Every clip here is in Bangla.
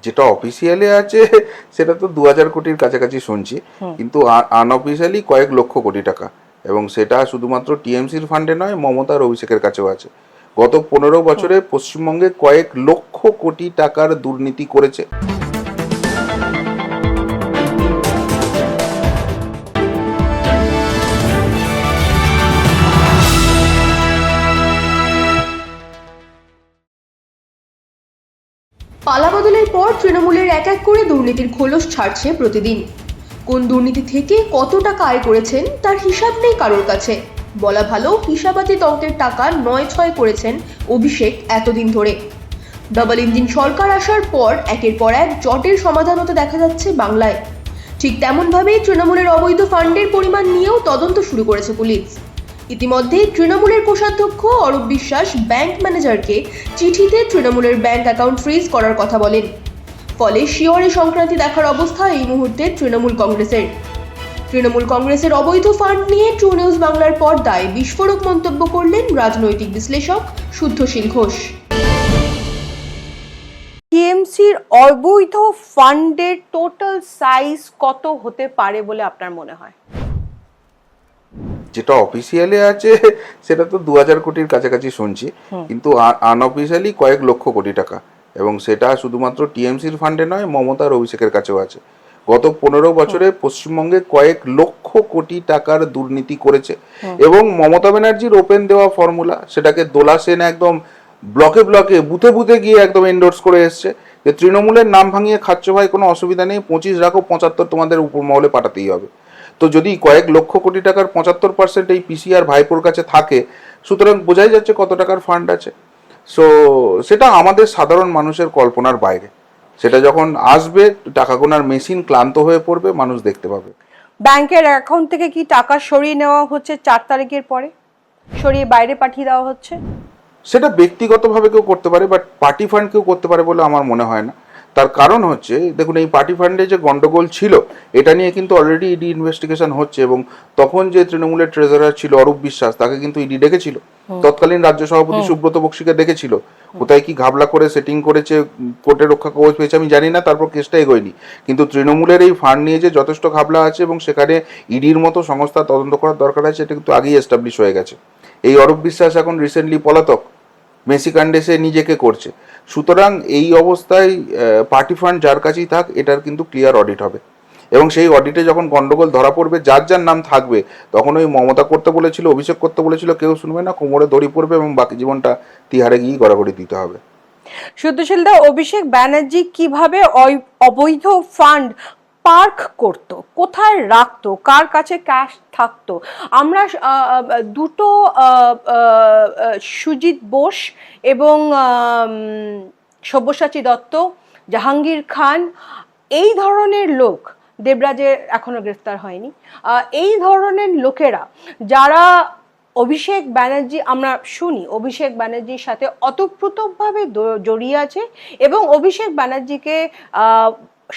যেটা অফিসিয়ালি আছে সেটা তো 2000 কোটির কাছাকাছি শুনছি, কিন্তু আনঅফিসিয়ালি কয়েক লক্ষ কোটি টাকা, এবং সেটা শুধুমাত্র টিএমসির ফান্ডে নয়, মমতা আর অভিষেকের কাছেও আছে। গত 15 বছরে পশ্চিমবঙ্গে কয়েক লক্ষ কোটি টাকার দুর্নীতি করেছে। পালাবদলের পর তৃণমূলের এক এক করে দুর্নীতির খোলস ছাড়ছে প্রতিদিন। কোন দুর্নীতি থেকে কত টাকা আয় করেছেন তার হিসাব নেই কারোর কাছে। বলা ভালো, হিসাবাতীত অঙ্কের টাকা নয় ছয় করেছেন অভিষেক এতদিন ধরে। ডাবল ইঞ্জিন সরকার আসার পর একের পর এক জটের সমাধান হতে দেখা যাচ্ছে বাংলায়। ঠিক তেমনভাবেই তৃণমূলের অবৈধ ফান্ডের পরিমাণ নিয়েও তদন্ত শুরু করেছে পুলিশ। ইতিমধ্যে তৃণমূলের কোষাধ্যক্ষ অরূপ বিশ্বাস ব্যাংক ম্যানেজারকে চিঠিতে তৃণমূলের ব্যাংক অ্যাকাউন্ট ফ্রিজ করার কথা বলেন। ফলে শিয়রে সংক্রান্তি দেখার অবস্থা এই মুহূর্তে তৃণমূল কংগ্রেসের অবৈধ ফান্ড নিয়ে ট্রু নিউজ বাংলার পর্দায় বিস্ফোরক মন্তব্য করলেন রাজনৈতিক বিশ্লেষক শুদ্ধশীল ঘোষ। টিএমসির অবৈধ ফান্ডের টোটাল সাইজ কত হতে পারে বলে আপনার মনে হয়? যেটা অফিসিয়ালি আছে সেটা তো 2000 কোটির কাছাকাছি শুনছি, কিন্তু আনঅফিসিয়ালি কয়েক লক্ষ কোটি টাকা, এবং সেটা শুধুমাত্র টিএমসির ফান্ডে নয়, মমতা আর অভিষেকের কাছেও আছে। গত 15 বছরে পশ্চিমবঙ্গে কয়েক লক্ষ কোটি টাকার দুর্নীতি করেছে, এবং মমতা ব্যানার্জির ওপেন দেওয়া ফর্মুলা, সেটাকে দোলা সেন একদম ব্লকে ব্লকে বুথে বুথে গিয়ে একদম এন্ডোর্স করে এসছে যে তৃণমূলের নাম ভাঙিয়ে খাচ্ছ ভাই, কোনো অসুবিধা নেই, 25 রাখো, 75 তোমাদের উপর মহলে পাঠাতেই হবে। তো যদি কয়েক লক্ষ কোটি টাকার 75% এই পিসি আর ভাইপোর কাছে থাকে, সুতরাং বোঝাই যাচ্ছে কত টাকার ফান্ড আছে। সো সেটা আমাদের সাধারণ মানুষের কল্পনার বাইরে। সেটা যখন আসবে, টাকা গোনার মেশিন ক্লান্ত হয়ে পড়বে, মানুষ দেখতে পাবে। ব্যাংকের অ্যাকাউন্ট থেকে কি টাকা সরিয়ে নেওয়া হচ্ছে 4 তারিখের পরে, সরিয়ে বাইরে পাঠিয়ে দেওয়া হচ্ছে? সেটা ব্যক্তিগতভাবে কেউ করতে পারে, বাট পার্টি ফান্ড কেউ করতে পারে বলে আমার মনে হয় না। তার কারণ হচ্ছে, দেখুন, এই পার্টি ফান্ডে যে গন্ডগোল ছিল, এটা নিয়ে কিন্তু অলরেডি ইডি ইনভেস্টিগেশন হচ্ছে, এবং তখন যে তৃণমূলের ট্রেজারার ছিল অরূপ বিশ্বাস, তাকে কিন্তু ইডি ডেকেছিল। তৎকালীন রাজ্য সভাপতি সুব্রত বক্সিকে দেখেছিল, কোথায় কি ঘাবলা করে সেটিং করেছে, কোর্টে রক্ষা কবচ পেয়েছে আমি জানি না, তারপর কেসটা এগোয়নি। কিন্তু তৃণমূলের এই ফান্ড নিয়ে যে যথেষ্ট ঘাবলা আছে, এবং সেখানে ইডির মতো সংস্থা তদন্ত করার দরকার আছে, এটা কিন্তু আগেই এস্টাবলিশ হয়ে গেছে। এই অরূপ বিশ্বাস এখন রিসেন্টলি পলাতক, মেসিকাণ্ডে সে নিজেকে করছে। সুতরাং এই অবস্থায় পার্টি ফান্ড যার কাছেই থাক, এটার কিন্তু ক্লিয়ার অডিট হবে, এবং সেই অডিটে যখন গন্ডগোল ধরা পড়বে, যার যার নাম থাকবে, তখন ওই মমতা করতে বলেছিল, অভিষেক করতে বলেছিল, কেউ শুনবে না, কোমরে দড়ি পড়বে, এবং বাকি জীবনটা তিহারে গিয়ে গড়াগড়ি দিতে হবে। শুদ্ধশীলদা, অভিষেক ব্যানার্জি কিভাবে অবৈধ ফান্ড পার্ক করত, কোথায় রাখতো, কার কাছে ক্যাশ থাকতো? আমরা দুটো সুজিত বোস এবং সব্যসাচী দত্ত, জাহাঙ্গীর খান, এই ধরনের লোক, দেবরাজের এখনো গ্রেফতার হয়নি, এই ধরনের লোকেরা যারা অভিষেক ব্যানার্জি, আমরা শুনি অভিষেক ব্যানার্জির সাথে অতপ্রতভাবে জড়িয়ে আছে, এবং অভিষেক ব্যানার্জিকে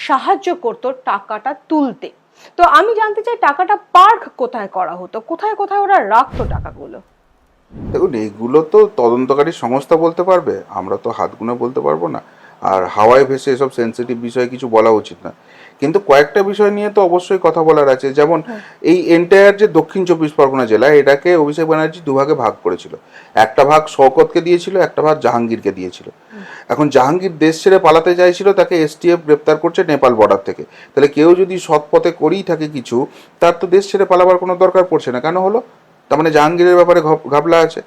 সাহায্য করতো টাকাটা তুলতে। তো আমি জানতে চাই, টাকাটা পার্ক কোথায় করা হতো, কোথায় কোথায় ওরা রাখতো টাকাগুলো? দেখুন, এইগুলো তো তদন্তকারী সংস্থা বলতে পারবে, আমরা তো হাত গুনে বলতে পারবো না, আর হাওয়ায় ভেসে এসব সেন্সিটিভ বিষয়ে কিছু বলা উচিত না। কিন্তু কয়েকটা বিষয় নিয়ে তো অবশ্যই কথা বলার আছে। যেমন এই এন্টায়ার যে দক্ষিণ 24 পরগনা জেলা, এটাকে অভিষেক ব্যানার্জি দুভাগে ভাগ করেছিল। একটা ভাগ শওকতকে দিয়েছিল, একটা ভাগ জাহাঙ্গীরকে দিয়েছিল। এখন জাহাঙ্গীর দেশ ছেড়ে পালাতে চাইছিল, তাকে এসটিএফ গ্রেপ্তার করছে নেপাল বর্ডার থেকে। তাহলে কেউ যদি সৎ পথে করেই থাকে কিছু, তার তো দেশ ছেড়ে পালাবার কোনো দরকার পড়ছে না। কেন হলো? তার মানে জাহাঙ্গীরের ব্যাপারে ঘাবলা আছে।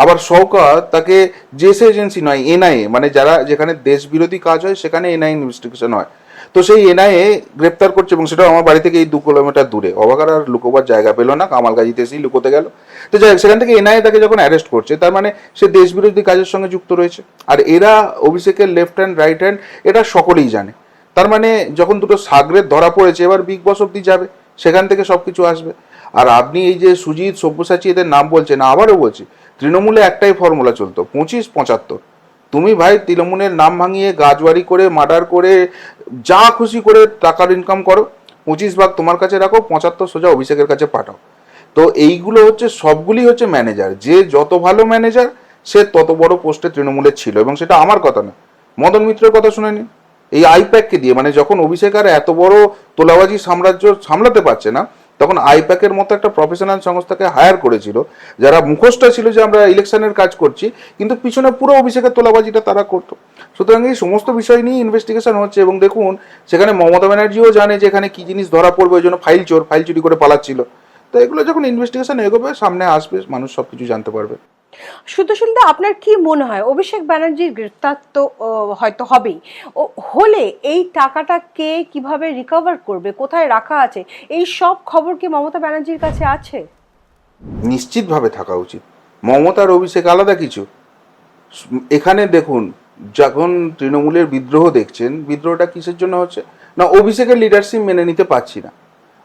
আবার শওকত, তাকে জেস এজেন্সি নয়, এনআইএ, মানে যারা যেখানে দেশ বিরোধী কাজ হয় সেখানে এনআইএ ইনভেস্টিগেশন হয়, তো সেই এনআইএ গ্রেপ্তার করছে, এবং সেটা আমার বাড়ি থেকে এই 2 কিলোমিটার দূরে। অবাকার আর লুকোবার জায়গা পেল না, কামালগাজিতে এসেই লুকোতে গেল। তো যাই হোক, সেখান থেকে এনআইএ তাকে যখন অ্যারেস্ট করছে, তার মানে সে দেশ বিরোধী কাজের সঙ্গে যুক্ত রয়েছে। আর এরা অভিষেকের লেফট হ্যান্ড রাইট হ্যান্ড, এটা সকলেই জানে। তার মানে যখন দুটো সাগরের ধরা পড়েছে, এবার বিগ বস অব্দি যাবে, সেখান থেকে সবকিছু আসবে। আর আপনি এই যে সুজিত, সব্যসাচী, এদের নাম বলছেন, আবারও বলছি, তৃণমূলে একটাই ফর্মুলা চলতো, 25-75। তুমি ভাই তৃণমূলের নাম ভাঙিয়ে গাজওয়ারি করে, মার্ডার করে, যা খুশি করে টাকার ইনকাম করো, 25 ভাগ তোমার কাছে রাখো, 75 সোজা অভিষেকের কাছে পাঠাও। তো এইগুলো হচ্ছে, সবগুলি হচ্ছে ম্যানেজার। যে যত ভালো ম্যানেজার, সে তত বড় পোস্টে তৃণমূলের ছিল, এবং সেটা আমার কথা না, মদন মিত্রের কথা শুনে নিন। এই আইপ্যাককে দিয়ে, মানে যখন অভিষেক আর এত বড় তোলাবাজি সাম্রাজ্য সামলাতে পারছে না, তখন আইপ্যাকের মতো একটা প্রফেশনাল সংস্থাকে হায়ার করেছিল, যারা মুখোশটা ছিল যে আমরা ইলেকশনের কাজ করছি, কিন্তু পিছনে পুরো অভিষেকের তোলাবাজিটা তারা করতো। সুতরাং এই সমস্ত বিষয় নিয়ে ইনভেস্টিগেশন হচ্ছে, এবং দেখুন সেখানে মমতা ব্যানার্জিও জানে যে এখানে কি জিনিস ধরা পড়বে, ওই জন্য ফাইল চুরি করে পালাচ্ছিল। তো এগুলো যখন ইনভেস্টিগেশন এগোবে, সামনে আসবে, মানুষ সবকিছু জানতে পারবে। সুতোশীলদা, আপনার কি মনে হয় অভিষেক ব্যানার্জির গ্রেফতার তো হয়তো হবেই, হলে এই টাকাটা কে কিভাবে রিকভার করবে, কোথায় রাখা আছে, এই সব খবর কি মমতা ব্যানার্জির কাছে আছে? নিশ্চিতভাবে থাকা উচিত। মমতার অভিষেক আলাদা কিছু। এখানে দেখুন, যখন তৃণমূলের বিদ্রোহ দেখছেন, বিদ্রোহটা কিসের জন্য হচ্ছে না, অভিষেকের লিডারশিপ মেনে নিতে পারছি না।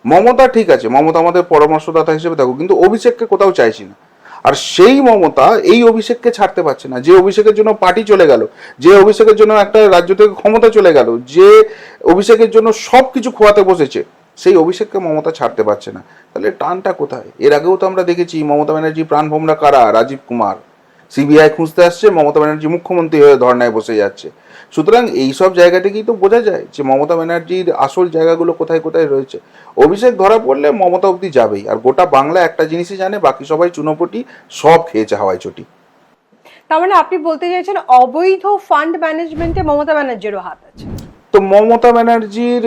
মমতা ঠিক আছে, মমতা আমাদের পরামর্শদাতা হিসেবে থাকুক, কিন্তু অভিষেককে কোথাও চাইছি না। আর সেই মমতা এই অভিষেককে ছাড়তে পারছে না, যে অভিষেকের জন্য পার্টি চলে গেল, যে অভিষেকের জন্য একটা রাজ্য থেকে ক্ষমতা চলে গেল, যে অভিষেকের জন্য সব কিছু খোয়াতে বসেছে, সেই অভিষেককে মমতা ছাড়তে পারছে না। তাহলে টানটা কোথায়? এর আগেও তো আমরা দেখেছি মমতা ব্যানার্জি প্রাণভোমরা কারা, রাজীব কুমার, সিবিআই খুঁজতে আসছে, মমতা ব্যানার্জি মুখ্যমন্ত্রী হয়ে ধর্নায় বসে যাচ্ছে। সুতরাং এইসব জায়গা থেকেই তো বোঝা যায় যে মমতা ব্যানার্জির আসল জায়গাগুলো কোথায় কোথায় রয়েছে। অভিষেক ধরা পড়লে মমতা অবধি যাবেই, আর গোটা বাংলা একটা জিনিসই জানে, বাকি সবাই চুনোপটি, সব খেয়েছে হাওয়াই চটি। তার মানে আপনি বলতে চাইছেন অবৈধ ফান্ড ম্যানেজমেন্টে মমতা ব্যানার্জিরও হাত আছে? তো মমতা ব্যানার্জির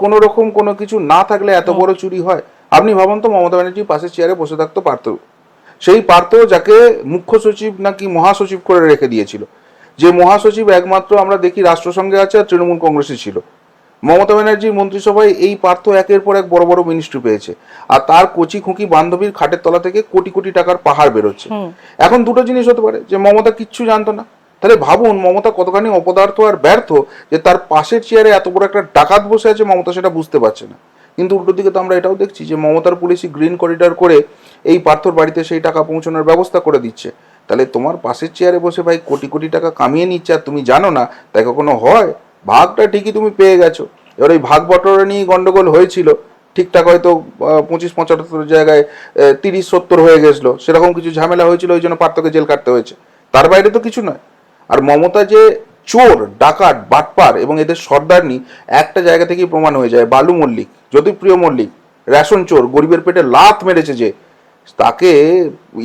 কোনো রকম কোনো কিছু না থাকলে এত বড় চুরি হয়? আপনি ভাবুন তো, মমতা ব্যানার্জি পাশের চেয়ারে বসে থাকতে পারতো, সেই পারতো যাকে মুখ্য সচিব নাকি মহাসচিব করে রেখে দিয়েছিল, যে মহাসচিব একমাত্র আমরা দেখি রাষ্ট্রসংঘে আছে আর তৃণমূল কংগ্রেসে ছিল। মমতা ব্যানার্জির মন্ত্রিসভায় এই পার্থ একের পর এক বড় বড় মিনিস্ট্রি পেয়েছে, আর তার কচি খুঁকি বান্ধবীর খাটের তলা থেকে কোটি কোটি টাকার পাহাড় বেরোচ্ছে। এখন দুটো জিনিস হতে পারে, যে মমতা কিচ্ছু জানতো না, তাহলে ভাবুন মমতা কতখানি অপদার্থ আর ব্যর্থ, যে তার পাশের চেয়ারে এত বড় একটা ডাকাত বসে আছে, মমতা সেটা বুঝতে পারছে না। কিন্তু উল্টো দিকে তো আমরা এটাও দেখছি যে মমতার পুলিশই গ্রিন করিডর করে এই পার্থর বাড়িতে সেই টাকা পৌঁছানোর ব্যবস্থা করে দিচ্ছে। তাহলে তোমার পাশের চেয়ারে বসে ভাই কোটি কোটি টাকা কামিয়ে নিচ্ছে আর তুমি জানো না, তাই কখনো হয়? ভাগটা ঠিকই তুমি পেয়ে গেছো, এবার ওই ভাগ বটরা নিয়ে গন্ডগোল হয়েছিল, ঠিকঠাক হয়তো 25-75 জায়গায় 30-70 হয়ে গেছিলো, সেরকম কিছু ঝামেলা হয়েছিল, ওই জন্য পার্থকে জেল কাটতে হয়েছে, তার বাইরে তো কিছু নয়। আর মমতা যে চোর, ডাকাত, বাটপার এবং এদের সর্দারনি একটা জায়গা থেকেই প্রমাণ হয়ে যায়। বালু মল্লিক, জ্যোতিপ্রিয় মল্লিক, রেশন চোর, গরিবের পেটে লাথ মেরেছে, যে তাকে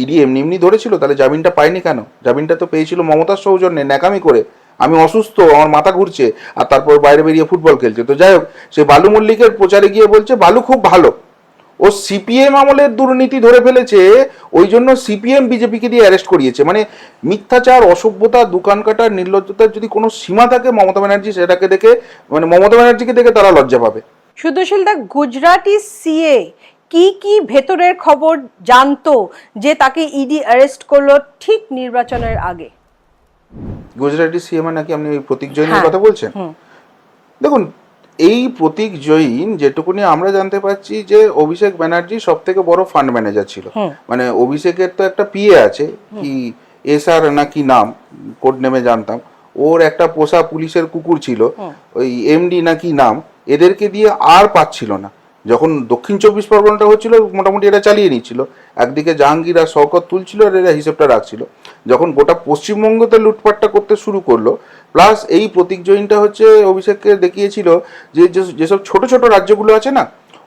ইডি এমনি এমনি ধরেছিল, তাহলে জামিনটা পায়নি কেন? জামিনটা তো পেয়েছিল মমতার সৌজন্যে, ন্যাকামি করে, আমি অসুস্থ, আমার মাথা ঘুরছে, আর তারপর বাইরে বেরিয়ে ফুটবল খেলছে। তো যাই হোক, সেই বালু মল্লিকের প্রচারে গিয়ে বলছে বালু খুব ভালো, ও সিপিএম আমলের দুর্নীতি ধরে ফেলেছে, ওই জন্য সিপিএম বিজেপিকে দিয়ে অ্যারেস্ট করিয়েছে। মানে মিথ্যাচার, অসভ্যতা, দোকান কাটার, নির্লজ্জতার যদি কোনো সীমা থাকে, মমতা ব্যানার্জি সেটাকে দেখে, মানে মমতা ব্যানার্জিকে দেখে তারা লজ্জা পাবে। সুতোশীলদা, গুজরাটি সিএ কি কি ভেতরের খবর জানতো যে তাকে ইডি অ্যারেস্ট করলো ঠিক নির্বাচনের আগে? গুজরাটি সিএম নাকি আপনি ওই প্রতীক জৈনের কথা বলছেন? দেখুন, এই প্রতীক জৈন, যেটুকুনি আমরা জানতে পারছি যে অভিষেক ব্যানার্জি সব থেকে বড় ফান্ড ম্যানেজার ছিল। মানে অভিষেকের তো একটা পিএ আছে, কি এসআর নাকি নাম, কোড নেমে জানতাম, ওর একটা পোষা পুলিশের কুকুর ছিল, ওই এমডি নাকি নাম, এদেরকে দিয়ে আর পাচ্ছিল না। যখন দক্ষিণ 24 পরগনাটা হচ্ছিল, মোটামুটি এরা চালিয়ে নিচ্ছিল, একদিকে জাহাঙ্গীর আর শওকত তুলছিল আর এরা হিসেবটা রাখছিল। যখন গোটা পশ্চিমবঙ্গতে লুটপাটটা করতে শুরু করলো, প্লাস এই প্রতীক জৈনটা হচ্ছে অভিষেককে দেখিয়েছিল যে যেসব ছোট ছোট রাজ্যগুলো আছে না,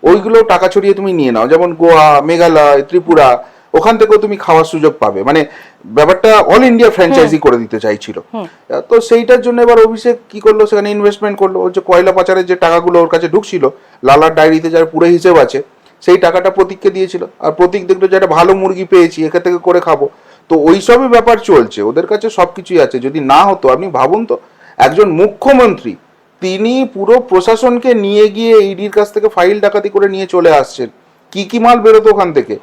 ওইগুলো টাকা ছড়িয়ে তুমি নিয়ে নাও, যেমন গোয়া, মেঘালয়, ত্রিপুরা, ওখান থেকেও তুমি খাওয়ার সুযোগ পাবে, মানে ব্যাপারটা অল ইন্ডিয়া ফ্র্যাঞ্চাইজি করে দিতে চাইছিল। তো সেইটার জন্য এবার অভিষেক কি করলো, সেখানে ইনভেস্টমেন্ট করলো। ওর যে কয়লা পাচারের যে টাকাগুলো ওর কাছে ঢুকছিল, লালার ডায়েরিতে যার পুরো হিসেব আছে, সেই টাকাটা প্রতীককে দিয়েছিল, আর প্রতীক দেখলো যে একটা ভালো মুরগি পেয়েছি, এখান থেকে করে খাবো। তো ওইসবই ব্যাপার চলছে, ওদের কাছে সবকিছুই আছে। যদি না হতো, আপনি ভাবুন তো, একজন মুখ্যমন্ত্রী, তিনি পুরো প্রশাসনকে নিয়ে গিয়ে ইডির কাছ থেকে ফাইল ডাকাতি করে নিয়ে চলে আসছেন, কি কি মাল বেরোতো ওখান থেকে।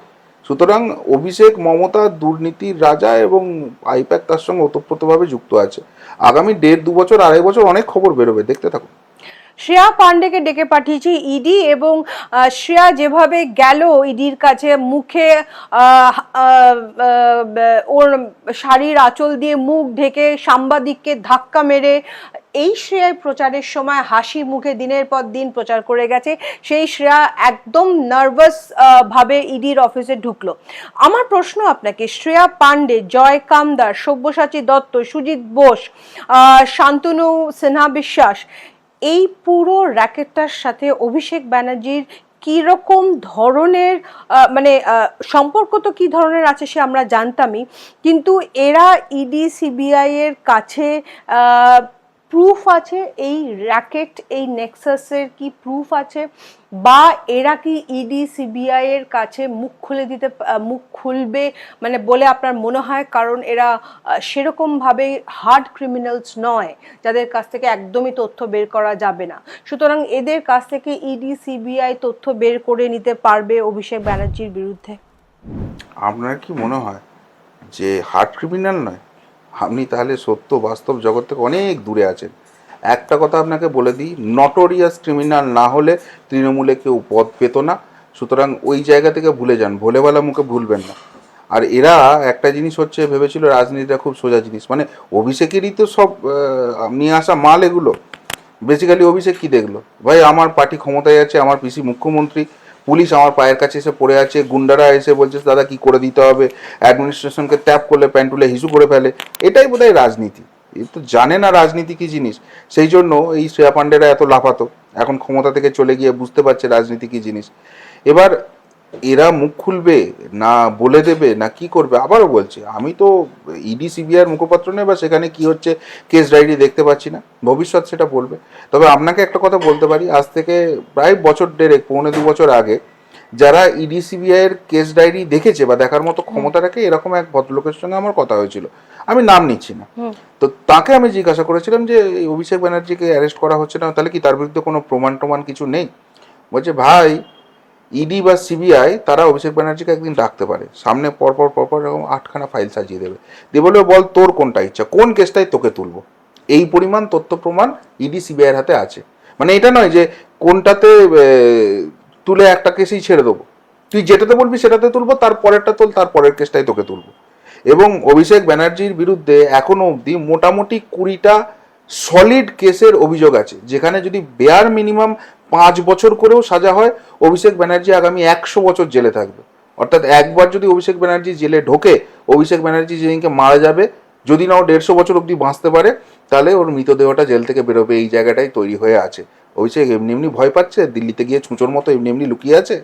সুতরাং অভিষেক মমতা দুর্নীতির রাজা, এবং আইপ্যাক তার সঙ্গে ওতপ্রোতভাবে যুক্ত আছে। আগামী 1.5-2 বছর, 2.5 বছর অনেক খবর বেরোবে, দেখতে থাকুন। শ্রেয়া পান্ডেকে ডেকে পাঠিয়েছি ইডি, এবং শ্রেয়া যেভাবে গেল ইডির কাছে, মুখে ওর শাড়ির আঁচল দিয়ে মুখ ঢেকে সাংবাদিককে ধাক্কা মেরে, এই শ্রেয়ার প্রচারের সময় হাসি মুখে দিনের পর দিন প্রচার করে গেছে, সেই শ্রেয়া একদম নার্ভাস ভাবে ইডির অফিসে ঢুকলো। আমার প্রশ্ন আপনাকে, শ্রেয়া পান্ডে, জয় কামদার, সব্যসাচী দত্ত, সুজিত বোস, শান্তনু সিনহা বিশ্বাস, এই পুরো র্যাকেটটার সাথে অভিষেক ব্যানার্জির কি রকম ধরনের মানে সম্পর্ক তো কি ধরনের আছে সে আমরা জানতামই, কিন্তু এরা ইডি সিবিআই এর কাছে প্রুফ আছে এই র্যাকেট এই নেক্সাসের কি প্রুফ আছে, বা এরা কি ইডি সিবিআই এর কাছে মুখ খুলবে মানে বলে আপনার মনে হয়? কারণ এরা সেরকম ভাবে হার্ড ক্রিমিনালস নয় যাদের কাছ থেকে একদমই তথ্য বের করা যাবে না, সুতরাং এদের কাছ থেকে ইডি সিবিআই তথ্য বের করে নিতে পারবে অভিষেক ব্যানার্জির বিরুদ্ধে? আপনার কি মনে হয় যে হার্ড ক্রিমিনাল নয়? আপনি তাহলে সত্য বাস্তব জগৎ থেকে অনেক দূরে আছেন। একটা কথা আপনাকে বলে দিই, নটোরিয়াস ক্রিমিনাল না হলে তৃণমূলে কেউ পদ পেত না। সুতরাং ওই জায়গা থেকে ভুলে যান, ভোলেবেলা মুখে ভুলবেন না। আর এরা একটা জিনিস হচ্ছে, ভেবেছিল রাজনীতিটা খুব সোজা জিনিস, মানে অভিষেকেরই তো সব নিয়ে আসা মাল এগুলো। বেসিক্যালি অভিষেক কি দেখলো, ভাই আমার পার্টি ক্ষমতায় আছে, আমার পিসি মুখ্যমন্ত্রী, পুলিশ আমার পায়ের কাছে এসে পড়ে আছে, গুন্ডারা এসে বলছে দাদা কি করে দিতে হবে, অ্যাডমিনিস্ট্রেশনকে ট্যাপ করলে প্যান্টুলে হিসু করে ফেলে। এটাই বোধহয় রাজনীতি। এ তো জানে না রাজনীতি কি জিনিস, সেই জন্য এই শ্রেয়া পাণ্ডেরা এত লাফাতো। এখন ক্ষমতা থেকে চলে গিয়ে বুঝতে পারছে রাজনীতি কি জিনিস। এবার এরা মুখ খুলবে না বলে দেবে না কি করবে? আবারও বলছে, আমি তো ইডি সিবিআইয়ের মুখপাত্র নেই, বা সেখানে কি হচ্ছে কেস ডায়েরি দেখতে পাচ্ছি না, ভবিষ্যৎ সেটা বলবে। তবে আপনাকে একটা কথা বলতে পারি, আজ থেকে প্রায় বছর দেড়েক, 1.5 বছর আগে যারা ইডি সিবিআইয়ের কেস ডায়েরি দেখেছে বা দেখার মতো ক্ষমতা রাখে, এরকম এক ভদ্রলোকের সঙ্গে আমার কথা হয়েছিল, আমি নাম নিচ্ছি না। তো তাকে আমি জিজ্ঞাসা করেছিলাম যে অভিষেক ব্যানার্জিকে অ্যারেস্ট করা হচ্ছে না, তাহলে কি তার বিরুদ্ধে কোনো প্রমাণ কিছু নেই? বলছে ভাই, ইডি বা সিবিআই তারা অভিষেক ব্যানার্জিকে একদিন ডাকতে পারে, সামনে পরপর এরকম 8খানা ফাইল সাজিয়ে দেবে, দিয়ে বলবে বল তোর কোনটা ইচ্ছা, কোন কেসটাই তোকে তুলবো। এই পরিমাণ তথ্য প্রমাণ ইডি সিবিআইয়ের হাতে আছে। মানে এটা নয় যে কোনটাতে তুলে একটা কেসেই ছেড়ে দেবো, তুই যেটাতে বলবি সেটাতে তুলবো, তারপরেরটা তোল, তারপরের কেসটাই তোকে তুলবো। এবং অভিষেক ব্যানার্জির বিরুদ্ধে এখনো অবধি মোটামুটি 20টা সলিড কেসের অভিযোগ আছে, যেখানে যদি বেয়ার মিনিমাম 5 বছর করেও সাজা হয়, অভিষেক ব্যানার্জি আগামী 100 বছর জেলে থাকবে। অর্থাৎ একবার যদি অভিষেক ব্যানার্জি জেলে ঢোকে, অভিষেক ব্যানার্জি যেদিনকে মারা যাবে, যদি না ও 150 বছর অবধি বাঁচতে পারে, তাহলে ওর মৃতদেহটা জেল থেকে বেরোবে। এই জায়গাটাই তৈরি হয়ে আছে। অভিষেক এমনি ভয় পাচ্ছে, দিল্লিতে গিয়ে ছুঁচোর মতো এমনি লুকিয়ে আছে।